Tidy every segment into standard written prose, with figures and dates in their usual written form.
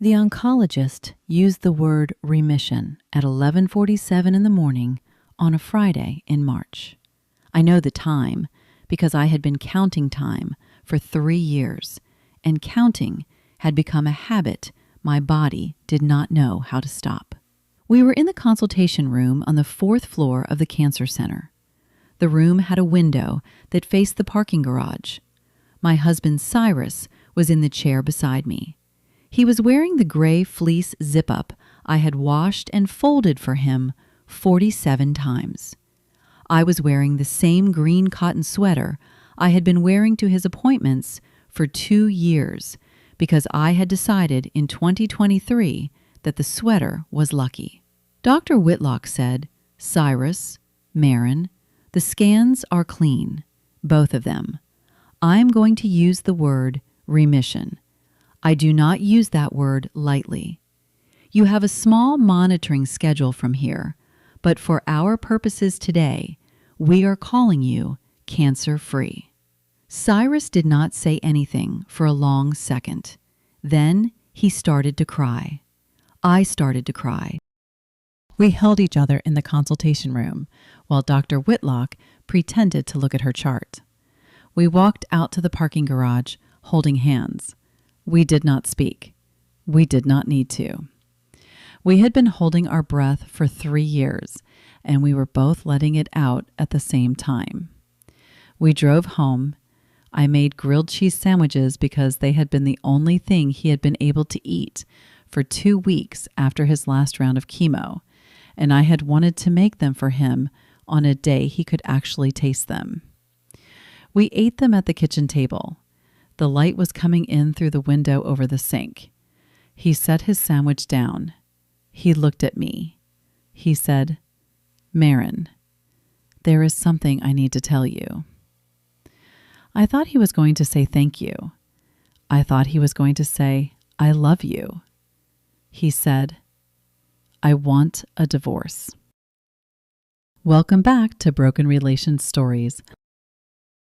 The oncologist used the word remission at 11:47 in the morning on a Friday in March. I know the time because I had been counting time for 3 years, and counting had become a habit my body did not know how to stop. We were in the consultation room on the 4th floor of the cancer center. The room had a window that faced the parking garage. My husband Cyrus was in the chair beside me. He was wearing the gray fleece zip-up I had washed and folded for him 47 times. I was wearing the same green cotton sweater I had been wearing to his appointments for 2 years because I had decided in 2023 that the sweater was lucky. Dr. Whitlock said, "Cyrus, Maren, the scans are clean, both of them. I'm going to use the word remission. I do not use that word lightly. You have a small monitoring schedule from here, but for our purposes today, we are calling you cancer-free." Cyrus did not say anything for a long second. Then he started to cry. I started to cry. We held each other in the consultation room while Dr. Whitlock pretended to look at her chart. We walked out to the parking garage holding hands. We did not speak. We did not need to. We had been holding our breath for 3 years, and we were both letting it out at the same time. We drove home. I made grilled cheese sandwiches because they had been the only thing he had been able to eat for 2 weeks after his last round of chemo, and I had wanted to make them for him on a day he could actually taste them. We ate them at the kitchen table. The light was coming in through the window over the sink. He set his sandwich down. He looked at me. He said, "Maren, there is something I need to tell you." I thought he was going to say thank you. I thought he was going to say, "I love you." He said, "I want a divorce." Welcome back to Broken Relations Stories.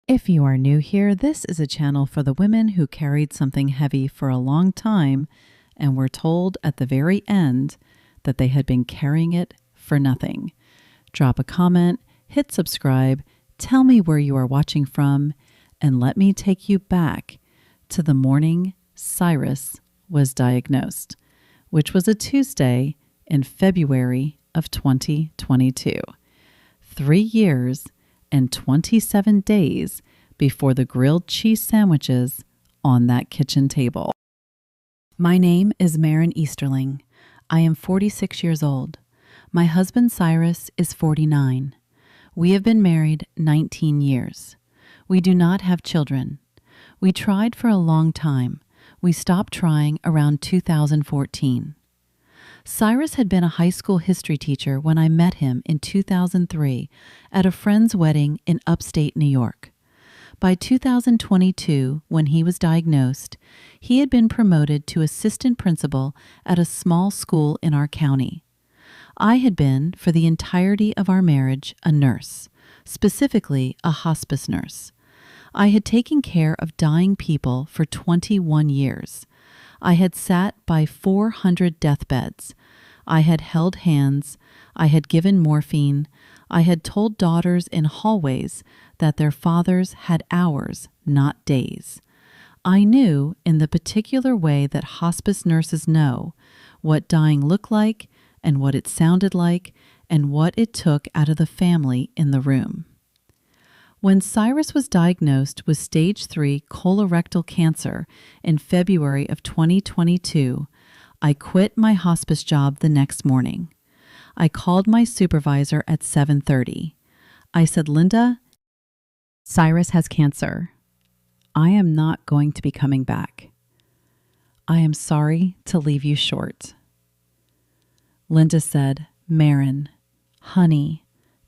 If you are new here, this is a channel for the women who carried something heavy for a long time and were told at the very end that they had been carrying it for nothing. Drop a comment, hit subscribe, tell me where you are watching from, and let me take you back to the morning Cyrus was diagnosed, which was a Tuesday in February of 2022. 3 years and 27 days before the grilled cheese sandwiches on that kitchen table. My name is Maren Easterling. I am 46 years old. My husband Cyrus is 49. We have been married 19 years. We do not have children. We tried for a long time. We stopped trying around 2014. Cyrus had been a high school history teacher when I met him in 2003 at a friend's wedding in upstate New York. By 2022, when he was diagnosed, he had been promoted to assistant principal at a small school in our county. I had been, for the entirety of our marriage, a nurse, specifically a hospice nurse. I had taken care of dying people for 21 years. I had sat by 400 deathbeds. I had held hands. I had given morphine. I had told daughters in hallways that their fathers had hours, not days. I knew, in the particular way that hospice nurses know, what dying looked like and what it sounded like and what it took out of the family in the room. When Cyrus was diagnosed with stage 3 colorectal cancer in February of 2022, I quit my hospice job the next morning. I called my supervisor at 7:30. I said, "Linda, Cyrus has cancer. I am not going to be coming back. I am sorry to leave you short." Linda said, "Maren, honey,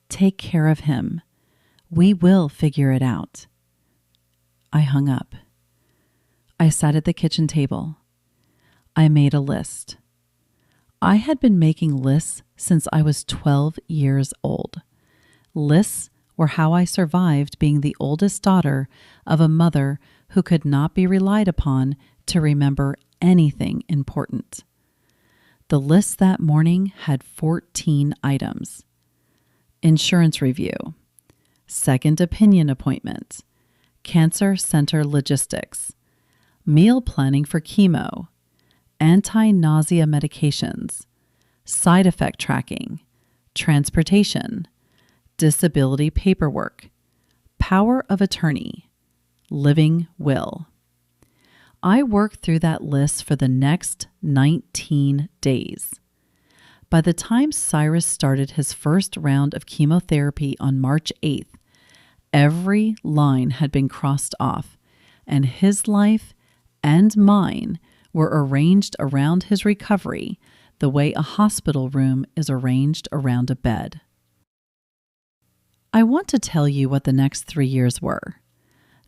take care of him. We will figure it out." I hung up. I sat at the kitchen table. I made a list. I had been making lists since I was 12 years old. Lists were how I survived being the oldest daughter of a mother who could not be relied upon to remember anything important. The list that morning had 14 items. Insurance review, second opinion appointment, cancer center logistics, meal planning for chemo, anti-nausea medications, side effect tracking, transportation, disability paperwork, power of attorney, living will. I worked through that list for the next 19 days. By the time Cyrus started his first round of chemotherapy on March 8th, every line had been crossed off, and his life and mine were arranged around his recovery the way a hospital room is arranged around a bed. I want to tell you what the next 3 years were,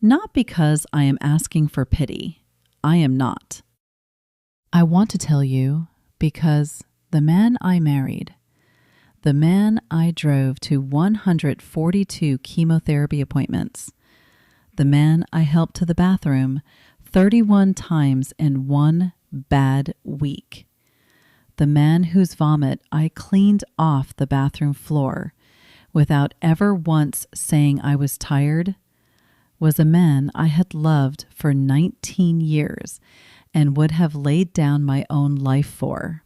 not because I am asking for pity. I am not. I want to tell you because the man I married, the man I drove to 142 chemotherapy appointments, the man I helped to the bathroom 31 times in one bad week, the man whose vomit I cleaned off the bathroom floor without ever once saying I was tired, was a man I had loved for 19 years and would have laid down my own life for.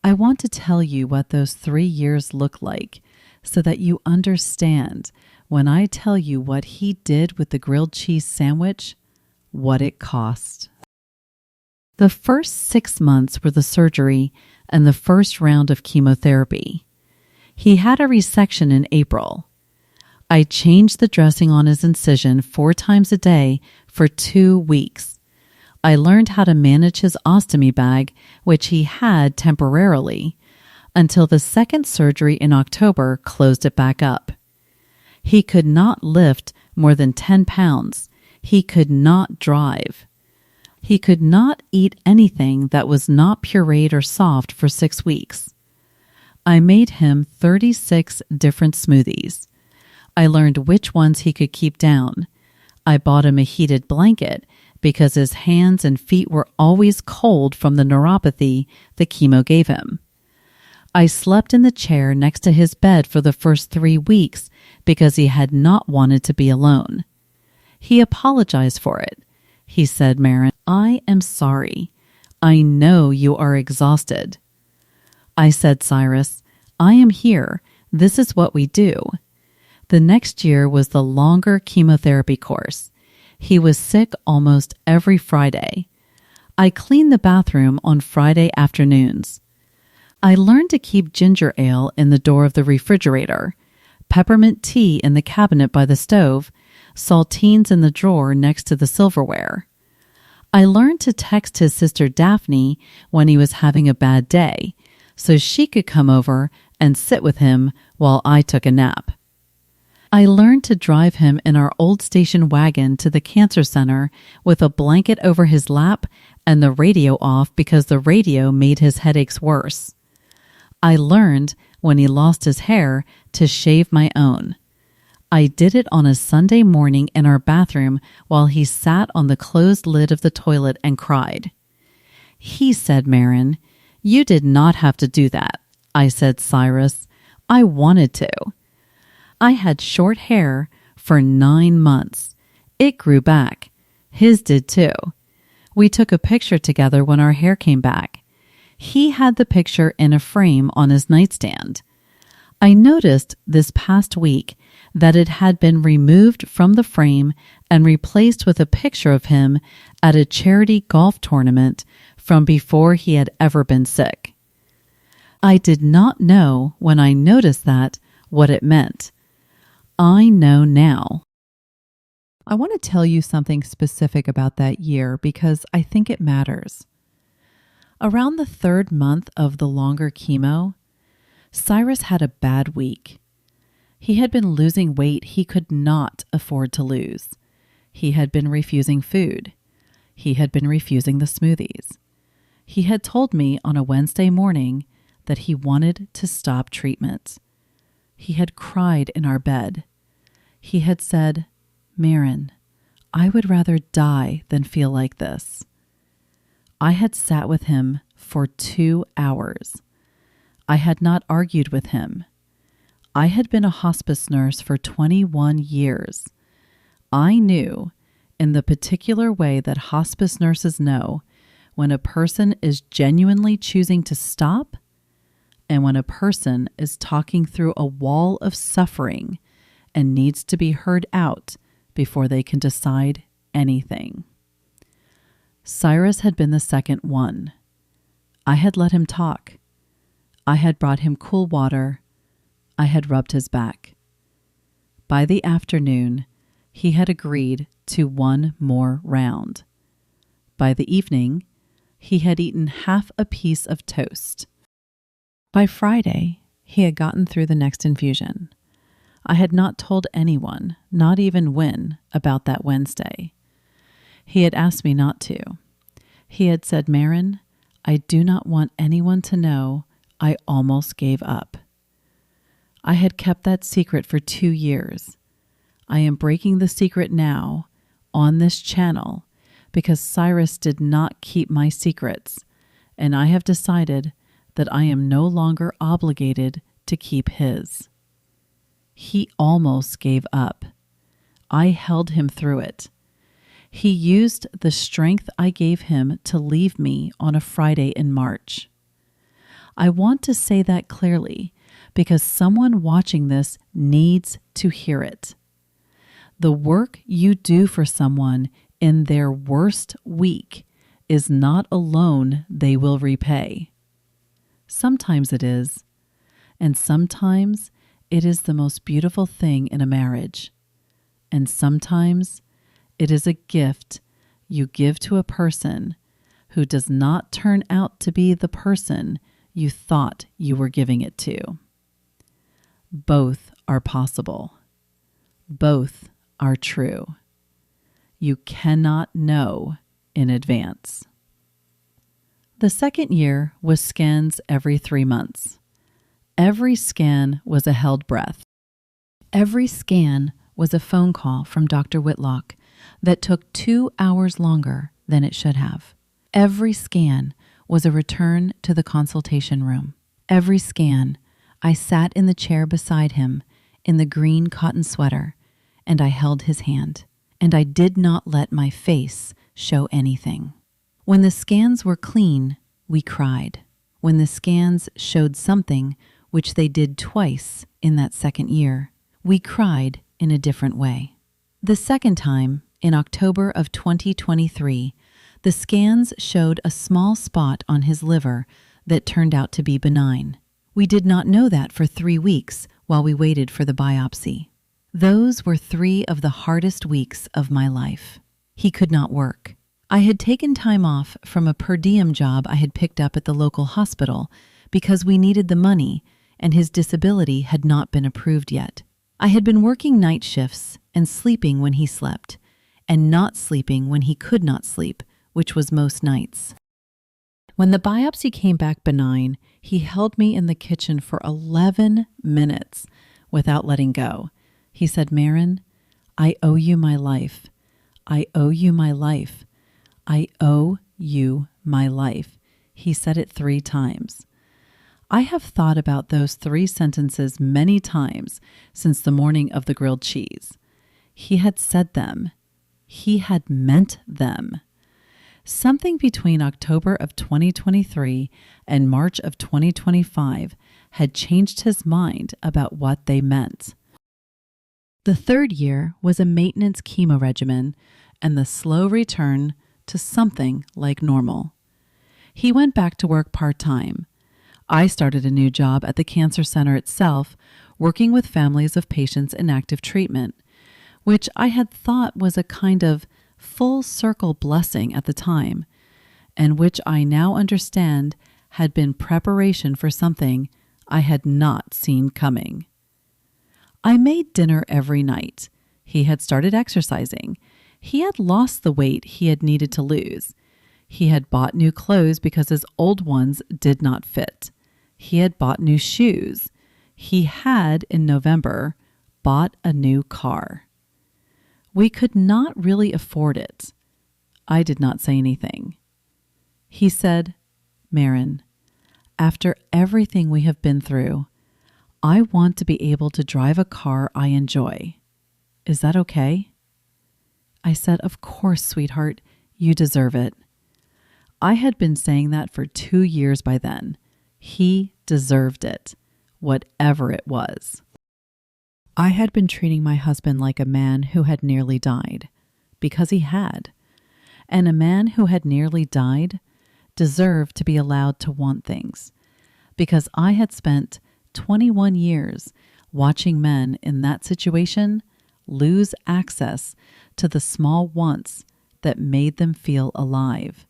I want to tell you what those 3 years look like so that you understand when I tell you what he did with the grilled cheese sandwich, what it cost. The first 6 months were the surgery and the first round of chemotherapy. He had a resection in April. I changed the dressing on his incision 4 times a day for 2 weeks. I learned how to manage his ostomy bag, which he had temporarily, until the second surgery in October closed it back up. He could not lift more than 10 pounds. He could not drive. He could not eat anything that was not pureed or soft for 6 weeks. I made him 36 different smoothies. I learned which ones he could keep down. I bought him a heated blanket because his hands and feet were always cold from the neuropathy the chemo gave him. I slept in the chair next to his bed for the first 3 weeks because he had not wanted to be alone. He apologized for it. He said, "Maren, I am sorry. I know you are exhausted." I said, "Cyrus, I am here. This is what we do." The next year was the longer chemotherapy course. He was sick almost every Friday. I cleaned the bathroom on Friday afternoons. I learned to keep ginger ale in the door of the refrigerator, peppermint tea in the cabinet by the stove, saltines in the drawer next to the silverware. I learned to text his sister Daphne when he was having a bad day, so she could come over and sit with him while I took a nap. I learned to drive him in our old station wagon to the cancer center with a blanket over his lap and the radio off because the radio made his headaches worse. I learned, when he lost his hair, to shave my own. I did it on a Sunday morning in our bathroom while he sat on the closed lid of the toilet and cried. He said, "Maren, you did not have to do that." I said, "Cyrus, I wanted to." I had short hair for 9 months. It grew back. His did too. We took a picture together when our hair came back. He had the picture in a frame on his nightstand. I noticed this past week that it had been removed from the frame and replaced with a picture of him at a charity golf tournament from before he had ever been sick. I did not know when I noticed that what it meant. I know now. I want to tell you something specific about that year because I think it matters. Around the 3rd month of the longer chemo, Cyrus had a bad week. He had been losing weight he could not afford to lose. He had been refusing food. He had been refusing the smoothies. He had told me on a Wednesday morning that he wanted to stop treatment. He had cried in our bed. He had said, "Maren, I would rather die than feel like this." I had sat with him for 2 hours. I had not argued with him. I had been a hospice nurse for 21 years. I knew, in the particular way that hospice nurses know, when a person is genuinely choosing to stop and when a person is talking through a wall of suffering and needs to be heard out before they can decide anything. Cyrus had been the second one. I had let him talk. I had brought him cool water. I had rubbed his back. By the afternoon, he had agreed to one more round. By the evening, he had eaten half a piece of toast. By Friday, he had gotten through the next infusion. I had not told anyone, not even Wynne, about that Wednesday. He had asked me not to. He had said, "Maren, I do not want anyone to know I almost gave up." I had kept that secret for 2 years. I am breaking the secret now on this channel because Cyrus did not keep my secrets, and I have decided that I am no longer obligated to keep his. He almost gave up. I held him through it. He used the strength I gave him to leave me on a Friday in March. I want to say that clearly because someone watching this needs to hear it. The work you do for someone in their worst week is not a loan they will repay. Sometimes it is, and sometimes it is the most beautiful thing in a marriage, and sometimes it is a gift you give to a person who does not turn out to be the person you thought you were giving it to. Both are possible. Both are true. You cannot know in advance. The second year was scans every 3 months. Every scan was a held breath. Every scan was a phone call from Dr. Whitlock that took 2 hours longer than it should have. Every scan was a return to the consultation room. Every scan, I sat in the chair beside him in the green cotton sweater, and I held his hand, and I did not let my face show anything. When the scans were clean, we cried. When the scans showed something, which they did twice in that second year, we cried in a different way. The second time, in October of 2023, the scans showed a small spot on his liver that turned out to be benign. We did not know that for 3 weeks while we waited for the biopsy. Those were 3 of the hardest weeks of my life. He could not work. I had taken time off from a per diem job I had picked up at the local hospital because we needed the money and his disability had not been approved yet. I had been working night shifts and sleeping when he slept, and not sleeping when he could not sleep, which was most nights. When the biopsy came back benign, he held me in the kitchen for 11 minutes without letting go. He said, "Maren, I owe you my life. I owe you my life. I owe you my life." He said it 3 times. I have thought about those 3 sentences many times since the morning of the grilled cheese. He had said them. He had meant them. Something between October of 2023 and March of 2025 had changed his mind about what they meant. The third year was a maintenance chemo regimen and the slow return to something like normal. He went back to work part-time. I started a new job at the cancer center itself, working with families of patients in active treatment, which I had thought was a kind of full circle blessing at the time, and which I now understand had been preparation for something I had not seen coming. I made dinner every night. He had started exercising. He had lost the weight he had needed to lose. He had bought new clothes because his old ones did not fit. He had bought new shoes. He had, in November, bought a new car. We could not really afford it. I did not say anything. He said, "Maren, after everything we have been through, I want to be able to drive a car I enjoy. Is that okay?" I said, "Of course, sweetheart, you deserve it." I had been saying that for 2 years by then. He deserved it, whatever it was. I had been treating my husband like a man who had nearly died, because he had. And a man who had nearly died deserved to be allowed to want things, because I had spent 21 years watching men in that situation lose access to the small wants that made them feel alive.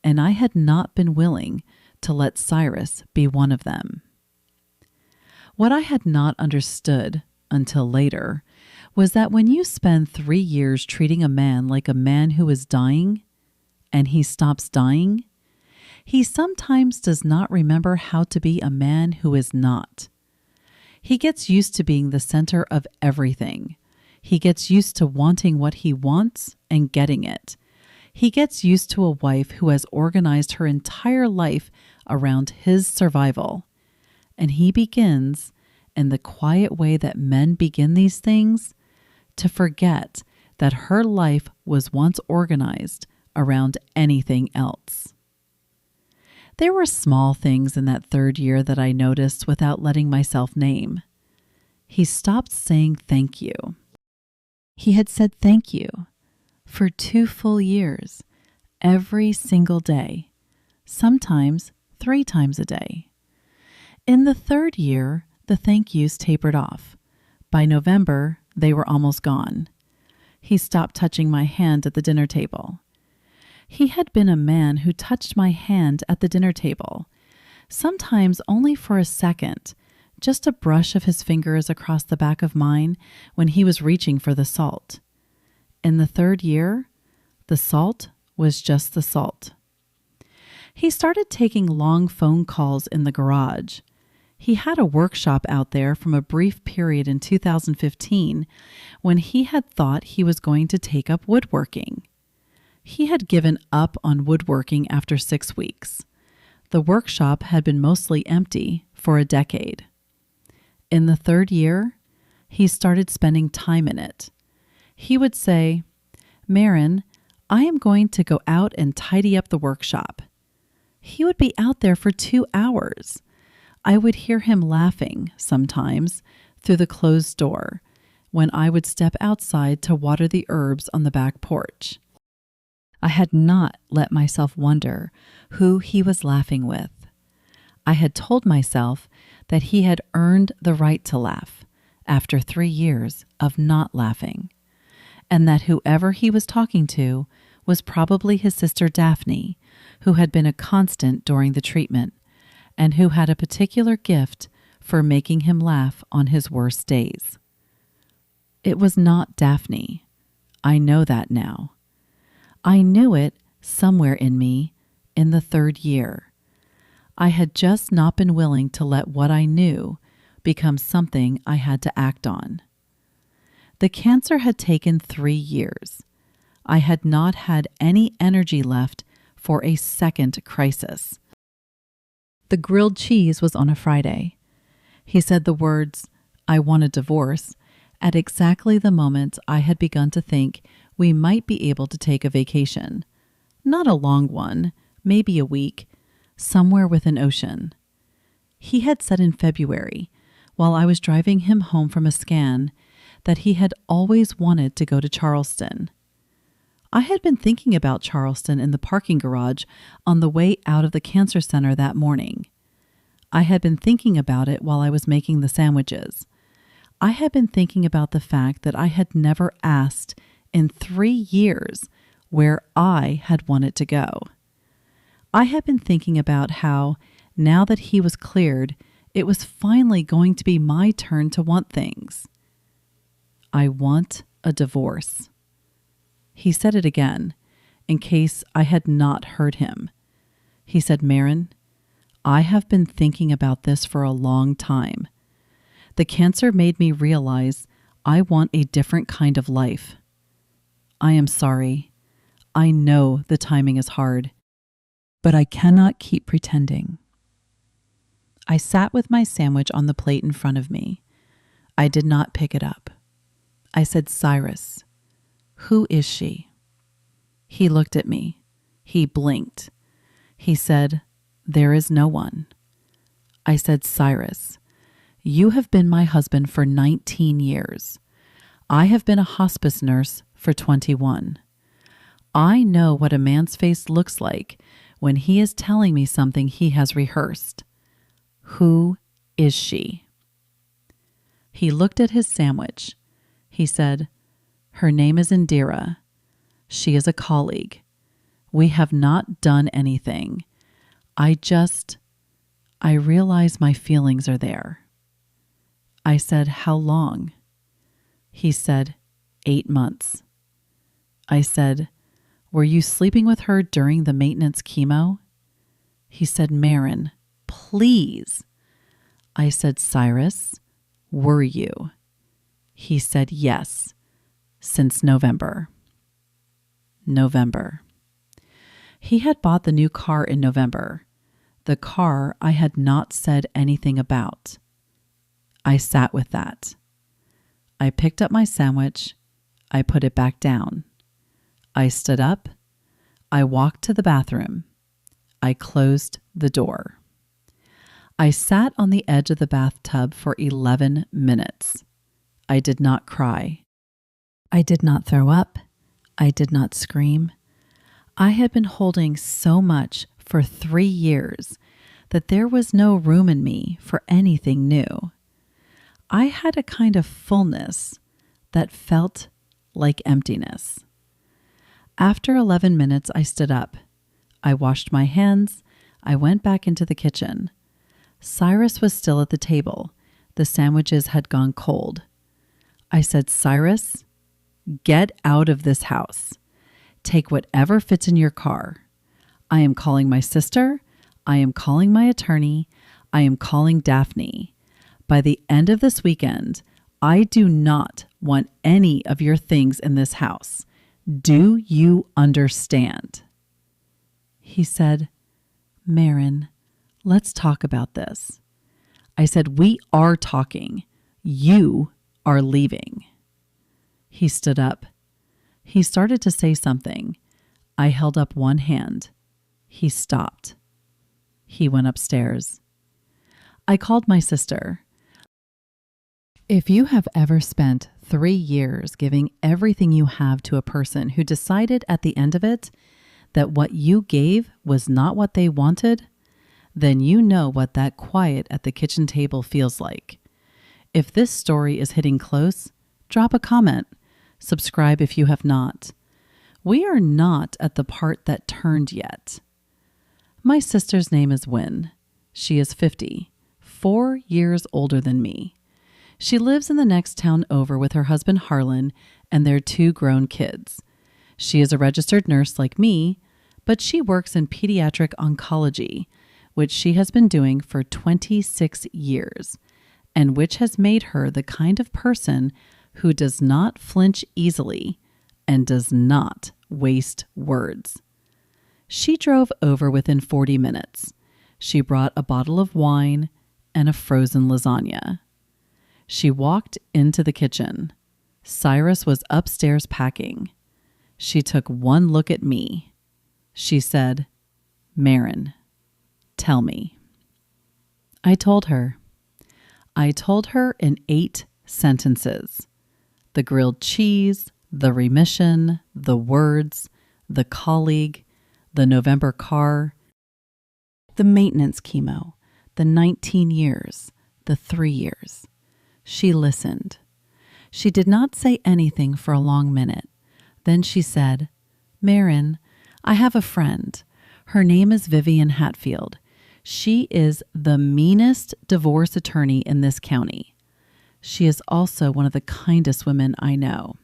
And I had not been willing to let Cyrus be one of them. What I had not understood until later was that when you spend 3 years treating a man like a man who is dying, and he stops dying, he sometimes does not remember how to be a man who is not. He gets used to being the center of everything. He gets used to wanting what he wants and getting it. He gets used to a wife who has organized her entire life around his survival. And he begins, in the quiet way that men begin these things, to forget that her life was once organized around anything else. There were small things in that 3rd year that I noticed without letting myself name. He stopped saying thank you. He had said thank you for 2 full years, every single day, sometimes 3 times a day. In the 3rd year, the thank yous tapered off. By November, they were almost gone. He stopped touching my hand at the dinner table. He had been a man who touched my hand at the dinner table, sometimes only for a second, just a brush of his fingers across the back of mine when he was reaching for the salt. In the 3rd year, the salt was just the salt. He started taking long phone calls in the garage. He had a workshop out there from a brief period in 2015 when he had thought he was going to take up woodworking. He had given up on woodworking after 6 weeks. The workshop had been mostly empty for a decade. In the 3rd year, he started spending time in it. He would say, "Maren, I am going to go out and tidy up the workshop." He would be out there for 2 hours. I would hear him laughing sometimes through the closed door when I would step outside to water the herbs on the back porch. I had not let myself wonder who he was laughing with. I had told myself that he had earned the right to laugh after 3 years of not laughing, and that whoever he was talking to was probably his sister Daphne, who had been a constant during the treatment, and who had a particular gift for making him laugh on his worst days. It was not Daphne. I know that now. I knew it somewhere in me in the 3rd year. I had just not been willing to let what I knew become something I had to act on. The cancer had taken 3 years. I had not had any energy left for a second crisis. The grilled cheese was on a Friday. He said the words, "I want a divorce," at exactly the moment I had begun to think we might be able to take a vacation. Not a long one, maybe a week, somewhere with an ocean. He had said in February, while I was driving him home from a scan, that he had always wanted to go to Charleston. I had been thinking about Charleston in the parking garage on the way out of the cancer center that morning. I had been thinking about it while I was making the sandwiches. I had been thinking about the fact that I had never asked in 3 years where I had wanted to go. I had been thinking about how, now that he was cleared, it was finally going to be my turn to want things. I want a divorce. He said it again, in case I had not heard him. He said, "Maren, I have been thinking about this for a long time. The cancer made me realize I want a different kind of life. I am sorry. I know the timing is hard. but I cannot keep pretending. I sat with my sandwich on the plate in front of me. I did not pick it up. I said, Cyrus, who is she? He looked at me. He blinked. He said, there is no one. I said, Cyrus, you have been my husband for 19 years. I have been a hospice nurse for 21. I know what a man's face looks like when he is telling me something he has rehearsed. Who is she? He looked at his sandwich. He said, her name is Indira. She is a colleague. We have not done anything. I realize my feelings are there. I said, how long? He said, 8 months. I said, were you sleeping with her during the maintenance chemo? He said, Maren, please. I said, Cyrus, were you? He said, yes, since November. November. He had bought the new car in November, the car I had not said anything about. I sat with that. I picked up my sandwich. I put it back down. I stood up. I walked to the bathroom. I closed the door. I sat on the edge of the bathtub for 11 minutes. I did not cry. I did not throw up. I did not scream. I had been holding so much for 3 years that there was no room in me for anything new. I had a kind of fullness that felt like emptiness. After 11 minutes, I stood up. I washed my hands. I went back into the kitchen. Cyrus was still at the table. The sandwiches had gone cold. I said, Cyrus, get out of this house. Take whatever fits in your car. I am calling my sister. I am calling my attorney. I am calling Daphne. By the end of this weekend, I do not want any of your things in this house. Do you understand? He said, Maren, let's talk about this. I said, we are talking. You are leaving. He stood up. He started to say something. I held up one hand. He stopped. He went upstairs. I called my sister. If you have ever spent 3 years giving everything you have to a person who decided at the end of it that what you gave was not what they wanted, then you know what that quiet at the kitchen table feels like. If this story is hitting close, drop a comment. Subscribe if you have not. We are not at the part that turned yet. My sister's name is Wynn. She is 50, 4 years older than me. She lives in the next town over with her husband Harlan and their 2 grown kids. She is a registered nurse like me, but she works in pediatric oncology, which she has been doing for 26 years, and which has made her the kind of person who does not flinch easily and does not waste words. She drove over within 40 minutes. She brought a bottle of wine and a frozen lasagna. She walked into the kitchen. Cyrus was upstairs packing. She took one look at me. She said, Maren, tell me. I told her. I told her in 8 sentences. The grilled cheese, the remission, the words, the colleague, the November car, the maintenance chemo, the 19 years, the 3 years. She listened. She did not say anything for a long minute. Then she said, Maren, I have a friend. Her name is Vivian Hatfield. She is the meanest divorce attorney in this county. She is also one of the kindest women I know.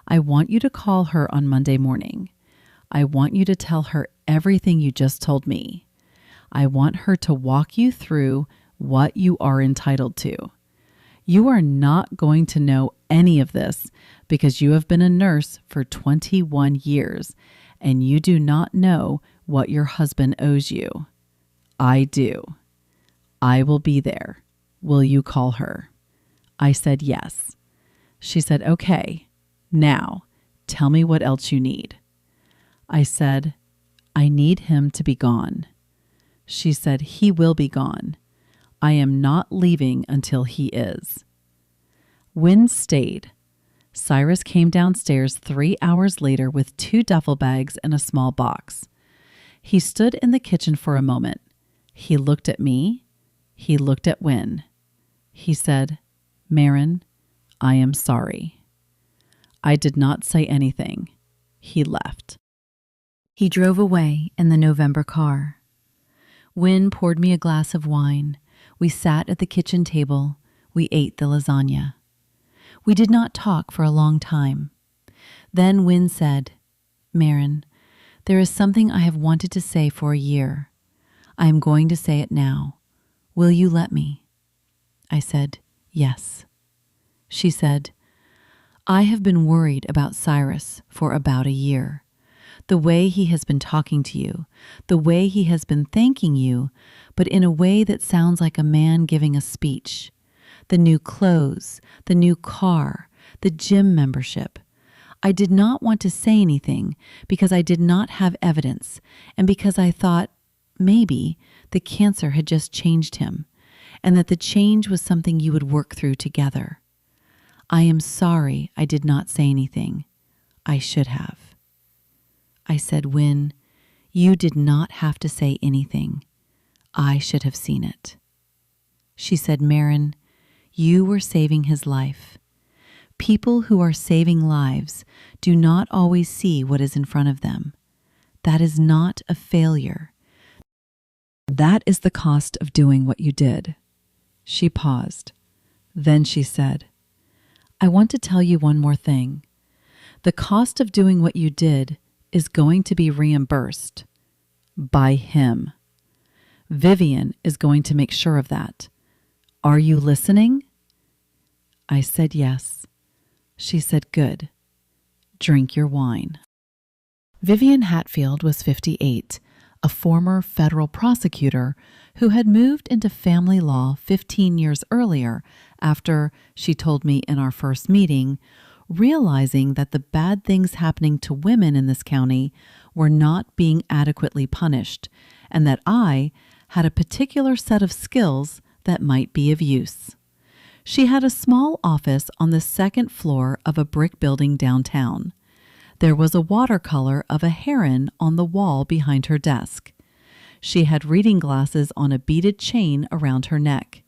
I want you to call her on Monday morning. I want you to tell her everything you just told me. I want her to walk you through what you are entitled to. You are not going to know any of this because you have been a nurse for 21 years and you do not know what your husband owes you. I do. I will be there. Will you call her? I said yes. She said, okay, now tell me what else you need. I said, I need him to be gone. She said, he will be gone. I am not leaving until he is. Wynn stayed. Cyrus came downstairs 3 hours later with 2 duffel bags and a small box. He stood in the kitchen for a moment. He looked at me. He looked at Wynn. He said, Maren, I am sorry. I did not say anything. He left. He drove away in the November car. Wynn poured me a glass of wine. We sat at the kitchen table. We ate the lasagna. We did not talk for a long time. Then Wynn said, Maren, there is something I have wanted to say for a year. I am going to say it now. Will you let me? I said, yes. She said, I have been worried about Cyrus for about a year. The way he has been talking to you, the way he has been thanking you, but in a way that sounds like a man giving a speech. The new clothes, the new car, the gym membership. I did not want to say anything because I did not have evidence and because I thought maybe the cancer had just changed him and that the change was something you would work through together. I am sorry I did not say anything. I should have. I said, Wynn, you did not have to say anything. I should have seen it. She said, Maren, you were saving his life. People who are saving lives do not always see what is in front of them. That is not a failure. That is the cost of doing what you did. She paused. Then she said, I want to tell you one more thing. The cost of doing what you did is going to be reimbursed by him. Vivian is going to make sure of that. Are you listening? I said yes. She said, good. Drink your wine. Vivian Hatfield was 58, a former federal prosecutor who had moved into family law 15 years earlier after, she told me in our first meeting, realizing that the bad things happening to women in this county were not being adequately punished, and that I had a particular set of skills that might be of use. She had a small office on the second floor of a brick building downtown. There was a watercolor of a heron on the wall behind her desk. She had reading glasses on a beaded chain around her neck.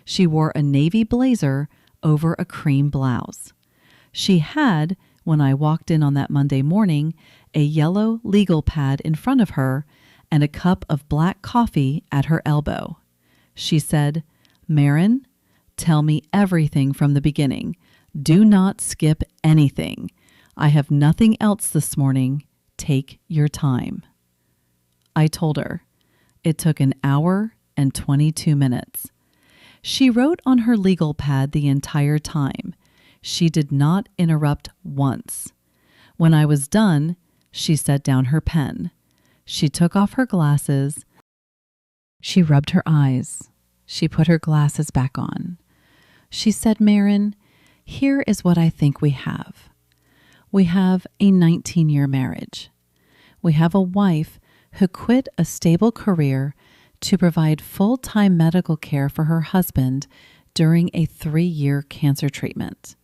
She wore a navy blazer over a cream blouse. She had, when I walked in on that Monday morning, a yellow legal pad in front of her and a cup of black coffee at her elbow. She said, Maren, tell me everything from the beginning. Do not skip anything. I have nothing else this morning. Take your time. I told her. It took an hour and 22 minutes. She wrote on her legal pad the entire time. She did not interrupt once. When I was done, she set down her pen. She took off her glasses. She rubbed her eyes. She put her glasses back on. She said, Maren, here is what I think we have. We have a 19-year marriage. We have a wife who quit a stable career to provide full-time medical care for her husband during a 3-year cancer treatment.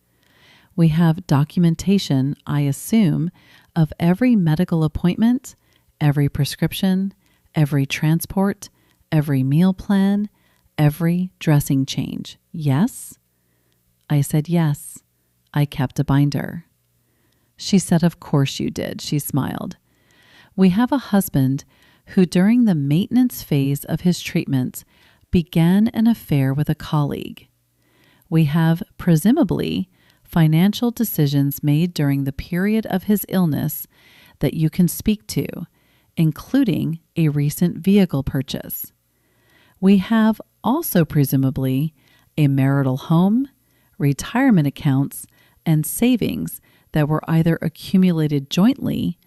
We have documentation, I assume, of every medical appointment, every prescription, every transport, every meal plan, every dressing change. Yes? I said yes. I kept a binder. She said, of course you did. She smiled. We have a husband who, during the maintenance phase of his treatment, began an affair with a colleague. We have, presumably, financial decisions made during the period of his illness that you can speak to, including a recent vehicle purchase. We have also, presumably, a marital home, retirement accounts, and savings that were either accumulated jointly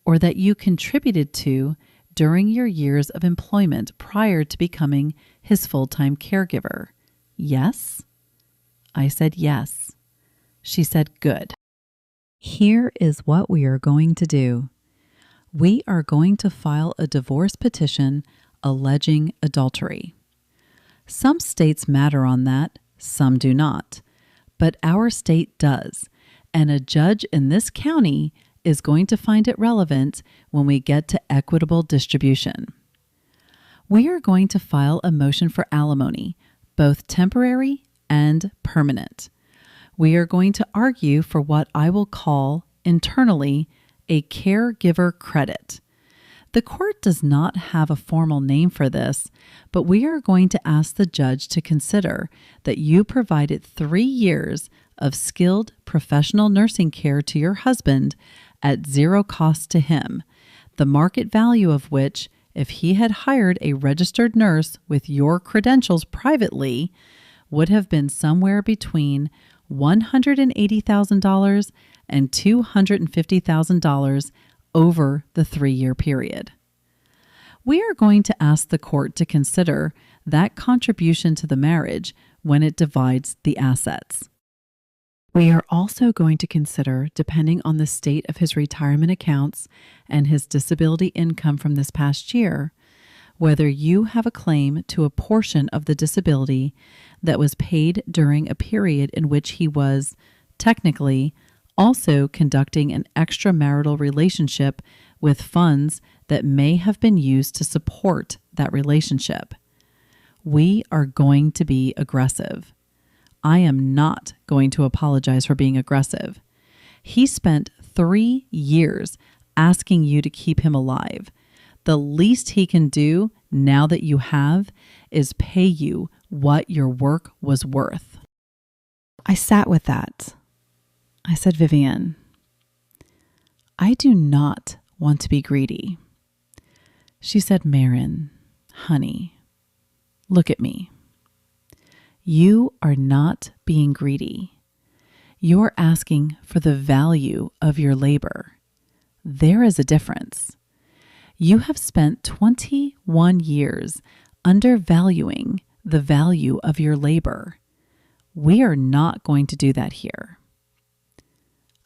or that you contributed to during your years of employment prior to becoming his full-time caregiver? Yes? I said yes. She said, good. Here is what we are going to do. We are going to file a divorce petition alleging adultery. Some states matter on that, some do not. But our state does, and a judge in this county is going to find it relevant when we get to equitable distribution. We are going to file a motion for alimony, both temporary and permanent. We are going to argue for what I will call internally a caregiver credit. The court does not have a formal name for this, but we are going to ask the judge to consider that you provided 3 years of skilled professional nursing care to your husband at zero cost to him, the market value of which, if he had hired a registered nurse with your credentials privately, would have been somewhere between $180,000 and $250,000 over the 3-year period. We are going to ask the court to consider that contribution to the marriage when it divides the assets. We are also going to consider, depending on the state of his retirement accounts and his disability income from this past year, whether you have a claim to a portion of the disability that was paid during a period in which he was, technically, also conducting an extramarital relationship with funds that may have been used to support that relationship. We are going to be aggressive. I am not going to apologize for being aggressive. He spent 3 years asking you to keep him alive. The least he can do, now that you have, is pay you what your work was worth. I sat with that. I said, Vivian, I do not want to be greedy. She said, Maren, honey, look at me. You are not being greedy. You're asking for the value of your labor. There is a difference. You have spent 21 years undervaluing the value of your labor. We are not going to do that here.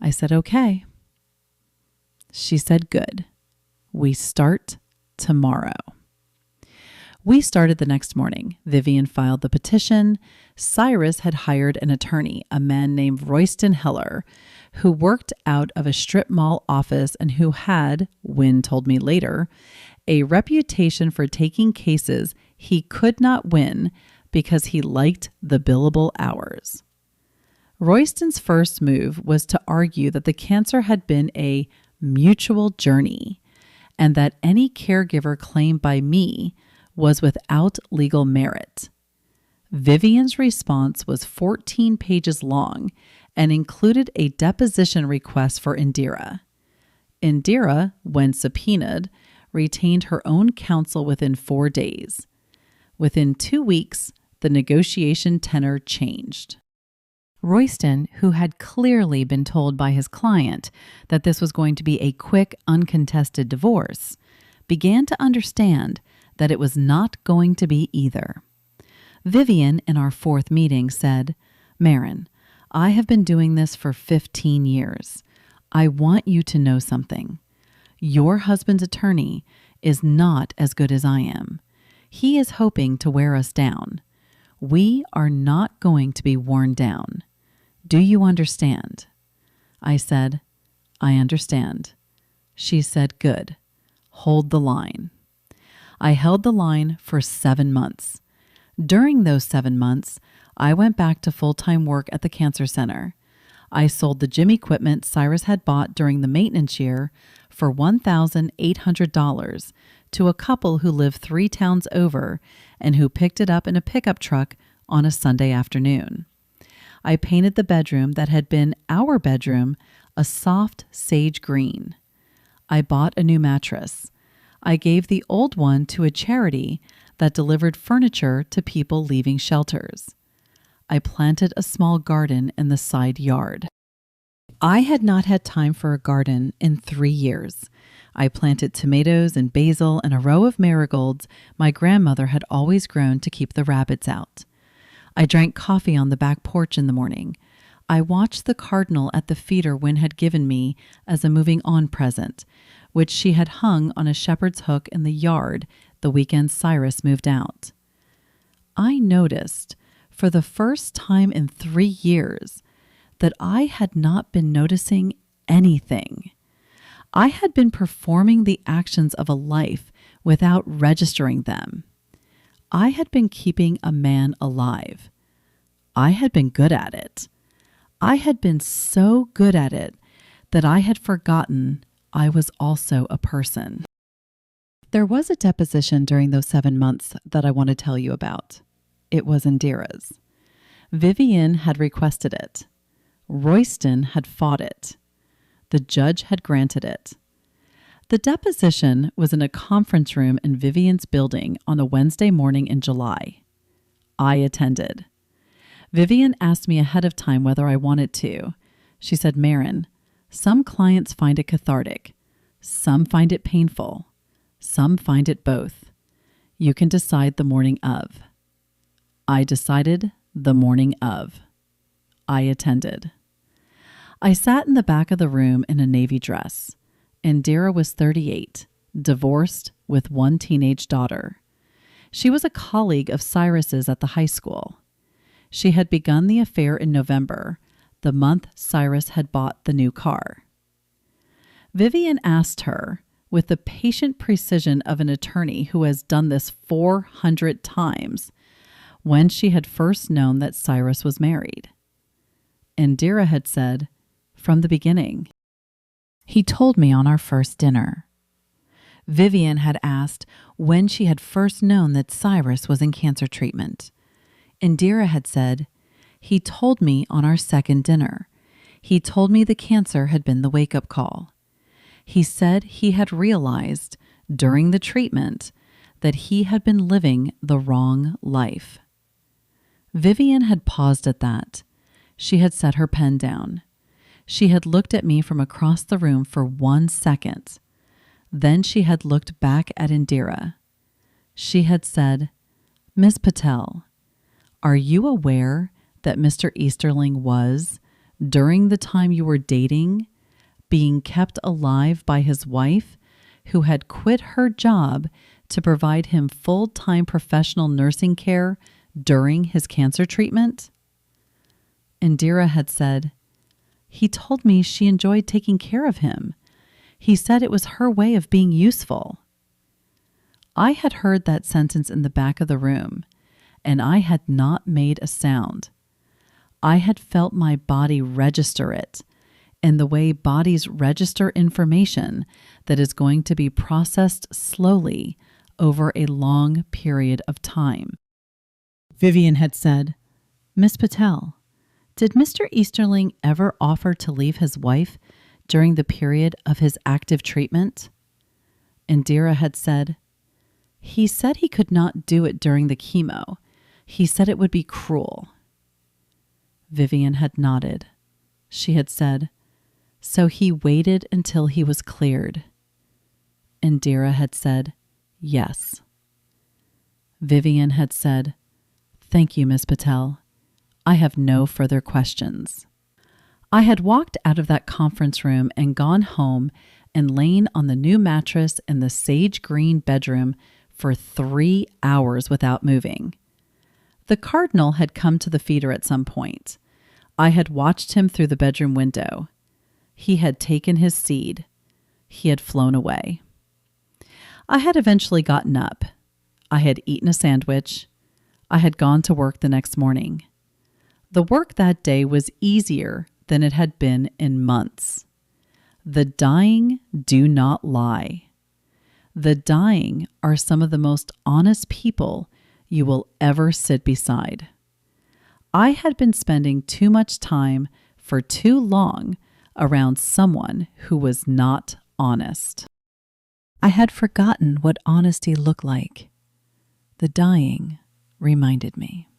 I said, okay. She said, good. We start tomorrow. We started the next morning. Vivian filed the petition. Cyrus had hired an attorney, a man named Royston Heller, who worked out of a strip mall office and who had, Wynn told me later, a reputation for taking cases he could not win because he liked the billable hours. Royston's first move was to argue that the cancer had been a mutual journey and that any caregiver claimed by me was without legal merit. Vivian's response was 14 pages long and included a deposition request for Indira. Indira, when subpoenaed, retained her own counsel within 4 days. Within 2 weeks, the negotiation tenor changed. Royston, who had clearly been told by his client that this was going to be a quick, uncontested divorce, began to understand that it was not going to be either. Vivian, in our 4th meeting, said, Maren, I have been doing this for 15 years. I want you to know something. Your husband's attorney is not as good as I am. He is hoping to wear us down. We are not going to be worn down. Do you understand? I said, I understand. She said, good. Hold the line. I held the line for 7 months. During those 7 months, I went back to full-time work at the cancer center. I sold the gym equipment Cyrus had bought during the maintenance year for $1,800 to a couple who lived 3 towns over and who picked it up in a pickup truck on a Sunday afternoon. I painted the bedroom that had been our bedroom a soft sage green. I bought a new mattress. I gave the old one to a charity that delivered furniture to people leaving shelters. I planted a small garden in the side yard. I had not had time for a garden in 3 years. I planted tomatoes and basil and a row of marigolds my grandmother had always grown to keep the rabbits out. I drank coffee on the back porch in the morning. I watched the cardinal at the feeder Wynne had given me as a moving on present, which she had hung on a shepherd's hook in the yard the weekend Cyrus moved out. I noticed, for the first time in 3 years, that I had not been noticing anything. I had been performing the actions of a life without registering them. I had been keeping a man alive. I had been good at it. I had been so good at it that I had forgotten I was also a person. There was a deposition during those 7 months that I want to tell you about. It was Indira's. Vivian had requested it. Royston had fought it. The judge had granted it. The deposition was in a conference room in Vivian's building on a Wednesday morning in July. I attended. Vivian asked me ahead of time whether I wanted to. She said, "Maren, some clients find it cathartic. Some find it painful. Some find it both. You can decide the morning of." I decided the morning of. I attended. I sat in the back of the room in a navy dress. Indira was 38, divorced with 1 teenage daughter. She was a colleague of Cyrus's at the high school. She had begun the affair in November, the month Cyrus had bought the new car. Vivian asked her, with the patient precision of an attorney who has done this 400 times, when she had first known that Cyrus was married. Indira had said, "From the beginning. He told me on our first dinner." Vivian had asked when she had first known that Cyrus was in cancer treatment. Indira had said, "He told me on our second dinner. He told me the cancer had been the wake-up call. He said he had realized during the treatment that he had been living the wrong life." Vivian had paused at that. She had set her pen down. She had looked at me from across the room for 1 second. Then she had looked back at Indira. She had said, "Miss Patel, are you aware that Mr. Easterling was, during the time you were dating, being kept alive by his wife, who had quit her job to provide him full-time professional nursing care during his cancer treatment?" Indira had said, "He told me she enjoyed taking care of him. He said it was her way of being useful." I had heard that sentence in the back of the room, and I had not made a sound. I had felt my body register it, in the way bodies register information that is going to be processed slowly over a long period of time. Vivian had said, "Miss Patel, did Mr. Easterling ever offer to leave his wife during the period of his active treatment?" Indira had said, "He said he could not do it during the chemo. He said it would be cruel." Vivian had nodded. She had said, "So he waited until he was cleared." Indira had said, "Yes." Vivian had said, "Thank you, Miss Patel. I have no further questions." I had walked out of that conference room and gone home and lain on the new mattress in the sage green bedroom for 3 hours without moving. The cardinal had come to the feeder at some point. I had watched him through the bedroom window. He had taken his seed. He had flown away. I had eventually gotten up. I had eaten a sandwich. I had gone to work the next morning. The work that day was easier than it had been in months. The dying do not lie. The dying are some of the most honest people you will ever sit beside. I had been spending too much time for too long around someone who was not honest. I had forgotten what honesty looked like. The dying reminded me.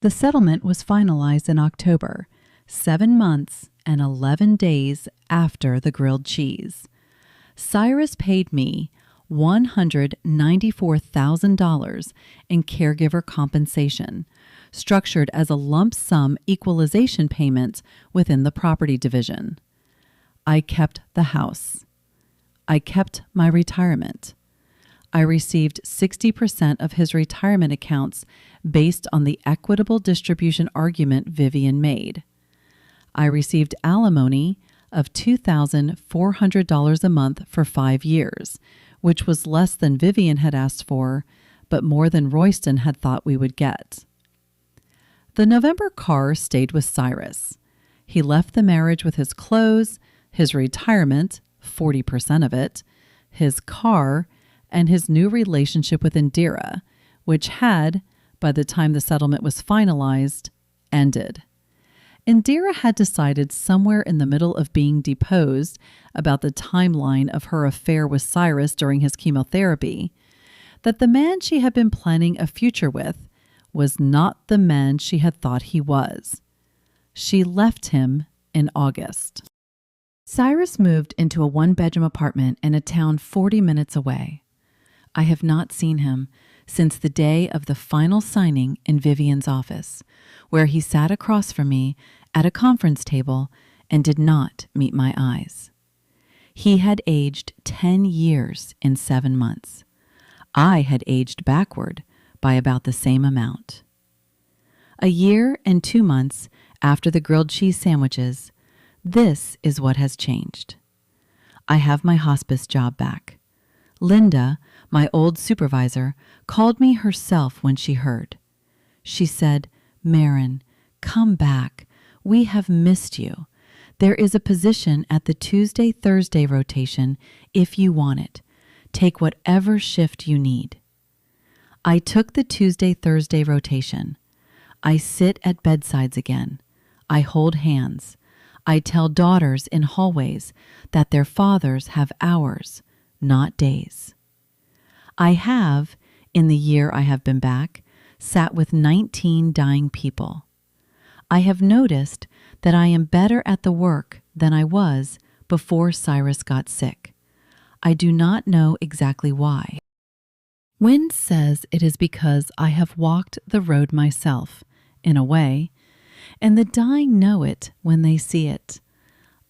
The settlement was finalized in October, 7 months and 11 days after the grilled cheese. Cyrus paid me $194,000 in caregiver compensation, structured as a lump sum equalization payment within the property division. I kept the house. I kept my retirement. I received 60% of his retirement accounts based on the equitable distribution argument Vivian made. I received alimony of $2,400 a month for 5 years, which was less than Vivian had asked for, but more than Royston had thought we would get. The November car stayed with Cyrus. He left the marriage with his clothes, his retirement, 40% of it, his car, and his new relationship with Indira, which had, by the time the settlement was finalized, ended. Indira had decided somewhere in the middle of being deposed about the timeline of her affair with Cyrus during his chemotherapy that the man she had been planning a future with was not the man she had thought he was. She left him in August. Cyrus moved into a one-bedroom apartment in a town 40 minutes away. I have not seen him since the day of the final signing in Vivian's office, where he sat across from me at a conference table and did not meet my eyes. He had aged 10 years in 7 months. I had aged backward by about the same amount. A year and 2 months after the grilled cheese sandwiches, this is what has changed. I have my hospice job back. Linda, my old supervisor, called me herself when she heard. She said, "Maren, come back. We have missed you. There is a position at the Tuesday-Thursday rotation if you want it. Take whatever shift you need." I took the Tuesday-Thursday rotation. I sit at bedsides again. I hold hands. I tell daughters in hallways that their fathers have hours, not days. I have, in the year I have been back, sat with 19 dying people. I have noticed that I am better at the work than I was before Cyrus got sick. I do not know exactly why. Wind says it is because I have walked the road myself, in a way, and the dying know it when they see it.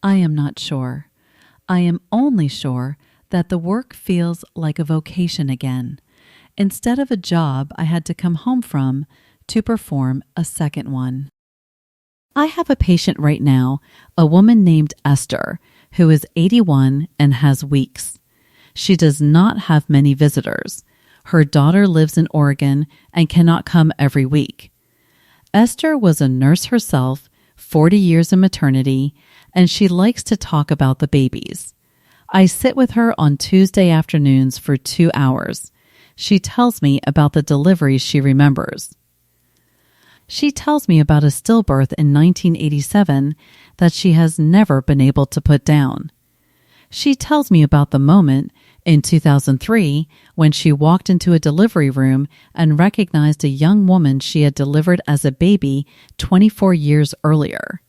I am not sure. I am only sure that the work feels like a vocation again, instead of a job I had to come home from to perform a second one. I have a patient right now, a woman named Esther, who is 81 and has weeks. She does not have many visitors. Her daughter lives in Oregon and cannot come every week. Esther was a nurse herself, 40 years in maternity, and she likes to talk about the babies. I sit with her on Tuesday afternoons for 2 hours. She tells me about the deliveries she remembers. She tells me about a stillbirth in 1987 that she has never been able to put down. She tells me about the moment in 2003 when she walked into a delivery room and recognized a young woman she had delivered as a baby 24 years earlier.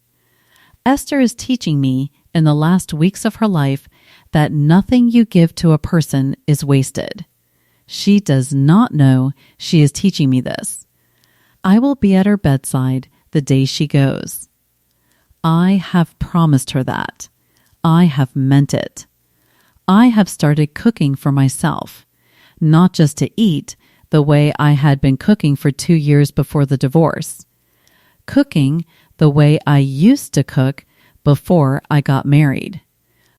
Esther is teaching me in the last weeks of her life that nothing you give to a person is wasted. She does not know she is teaching me this. I will be at her bedside the day she goes. I have promised her that. I have meant it. I have started cooking for myself, not just to eat the way I had been cooking for 2 years before the divorce. Cooking the way I used to cook before I got married.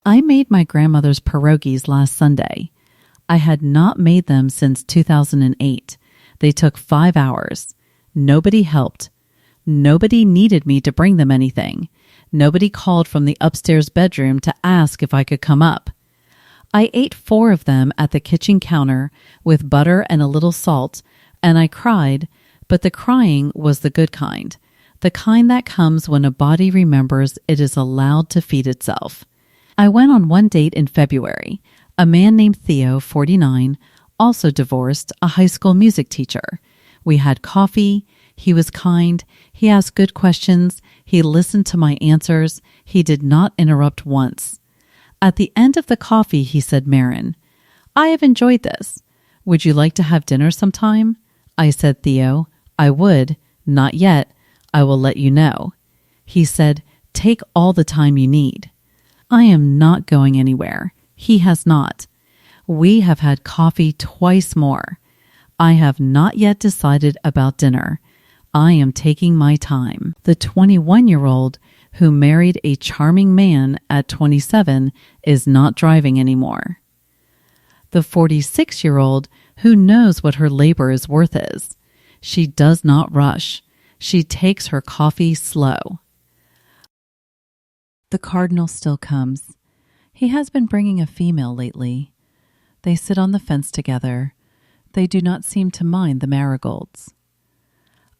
I made my grandmother's pierogies last Sunday. I had not made them since 2008. They took 5 hours. Nobody helped. Nobody needed me to bring them anything. Nobody called from the upstairs bedroom to ask if I could come up. I ate 4 of them at the kitchen counter with butter and a little salt, and I cried, but the crying was the good kind, the kind that comes when a body remembers it is allowed to feed itself. I went on one date in February. A man named Theo, 49, also divorced, a high school music teacher. We had coffee. He was kind. He asked good questions. He listened to my answers. He did not interrupt once. At the end of the coffee, he said, Maren, I have enjoyed this. Would you like to have dinner sometime? I said, Theo, I would. Not yet. I will let you know. He said, take all the time you need. I am not going anywhere. He has not. We have had coffee twice more. I have not yet decided about dinner. I am taking my time. The 21-year-old who married a charming man at 27 is not driving anymore. The 46-year-old who knows what her labor is worth is. She does not rush. She takes her coffee slow. The cardinal still comes. He has been bringing a female lately. They sit on the fence together. They do not seem to mind the marigolds.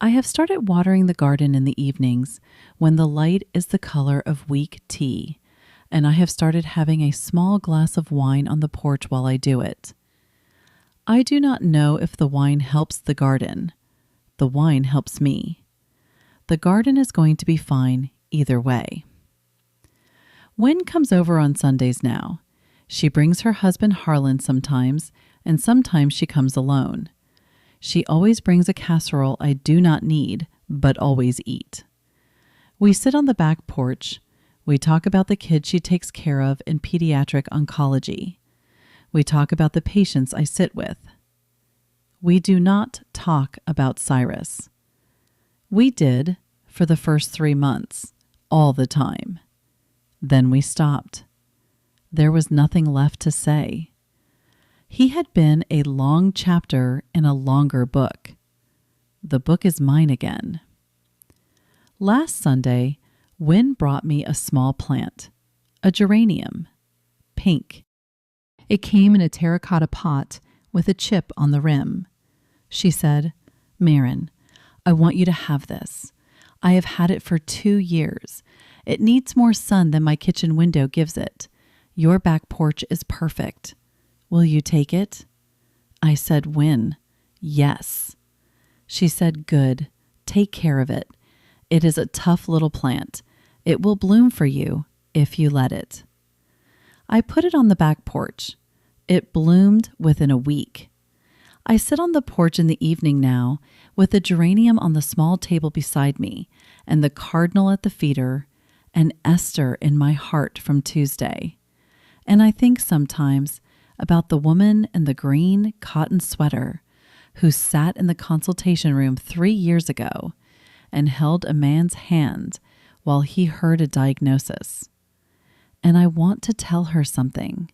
I have started watering the garden in the evenings when the light is the color of weak tea, and I have started having a small glass of wine on the porch while I do it. I do not know if the wine helps the garden. The wine helps me. The garden is going to be fine either way. Wynne comes over on Sundays now. She brings her husband Harlan sometimes, and sometimes she comes alone. She always brings a casserole I do not need, but always eat. We sit on the back porch. We talk about the kids she takes care of in pediatric oncology. We talk about the patients I sit with. We do not talk about Cyrus. We did for the first 3 months, all the time. Then we stopped. There was nothing left to say. He had been a long chapter in a longer book. The book is mine again. Last Sunday, Wynne brought me a small plant, a geranium, pink. It came in a terracotta pot with a chip on the rim. She said, Maren, I want you to have this. I have had it for 2 years. It needs more sun than my kitchen window gives it. Your back porch is perfect. Will you take it? I said, Wynne, yes. She said, good. Take care of it. It is a tough little plant. It will bloom for you if you let it. I put it on the back porch. It bloomed within a week. I sit on the porch in the evening now with the geranium on the small table beside me and the cardinal at the feeder and Esther in my heart from Tuesday. And I think sometimes about the woman in the green cotton sweater who sat in the consultation room 3 years ago and held a man's hand while he heard a diagnosis. And I want to tell her something.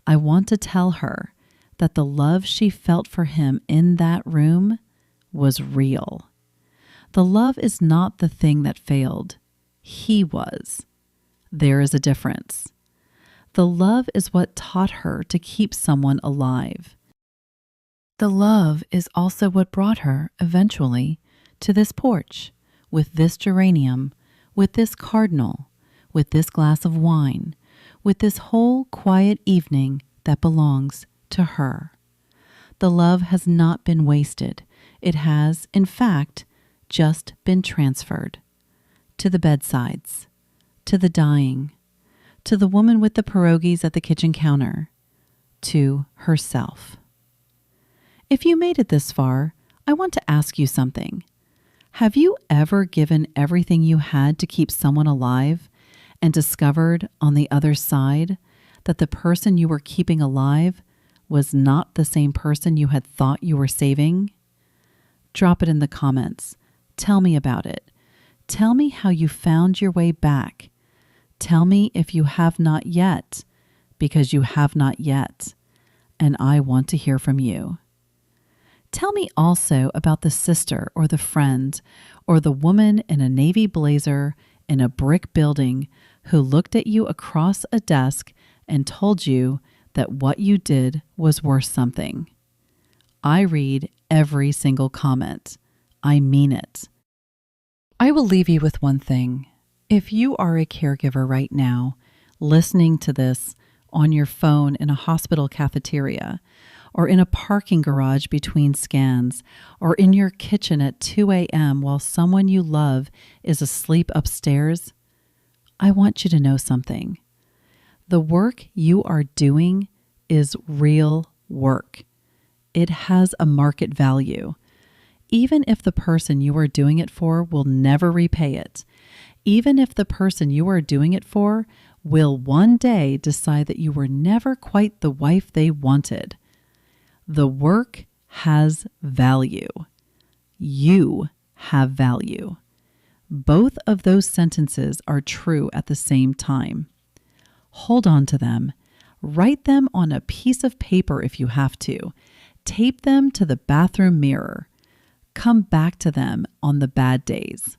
I want to tell her that the love she felt for him in that room was real. The love is not the thing that failed. He was. There is a difference. The love is what taught her to keep someone alive. The love is also what brought her, eventually, to this porch, with this geranium, with this cardinal, with this glass of wine, with this whole quiet evening that belongs to her. The love has not been wasted. It has, in fact, just been transferred to the bedsides, to the dying, to the woman with the pierogies at the kitchen counter, to herself. If you made it this far, I want to ask you something. Have you ever given everything you had to keep someone alive and discovered on the other side that the person you were keeping alive was not the same person you had thought you were saving? Drop it in the comments. Tell me about it. Tell me how you found your way back. Tell me if you have not yet, because you have not yet, and I want to hear from you. Tell me also about the sister or the friend or the woman in a navy blazer in a brick building who looked at you across a desk and told you that what you did was worth something. I read every single comment. I mean it. I will leave you with one thing. If you are a caregiver right now, listening to this on your phone in a hospital cafeteria, or in a parking garage between scans, or in your kitchen at 2 a.m. while someone you love is asleep upstairs, I want you to know something. The work you are doing is real work. It has a market value. Even if the person you are doing it for will never repay it, even if the person you are doing it for will one day decide that you were never quite the wife they wanted, the work has value. You have value. Both of those sentences are true at the same time. Hold on to them. Write them on a piece of paper if you have to. Tape them to the bathroom mirror. Come back to them on the bad days.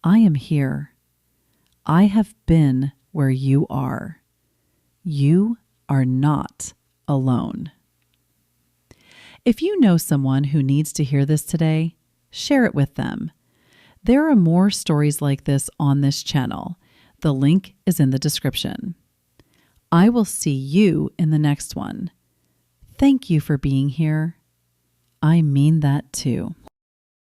I am here. I have been where you are. You are not alone. If you know someone who needs to hear this today, share it with them. There are more stories like this on this channel. The link is in the description. I will see you in the next one. Thank you for being here. I mean that too.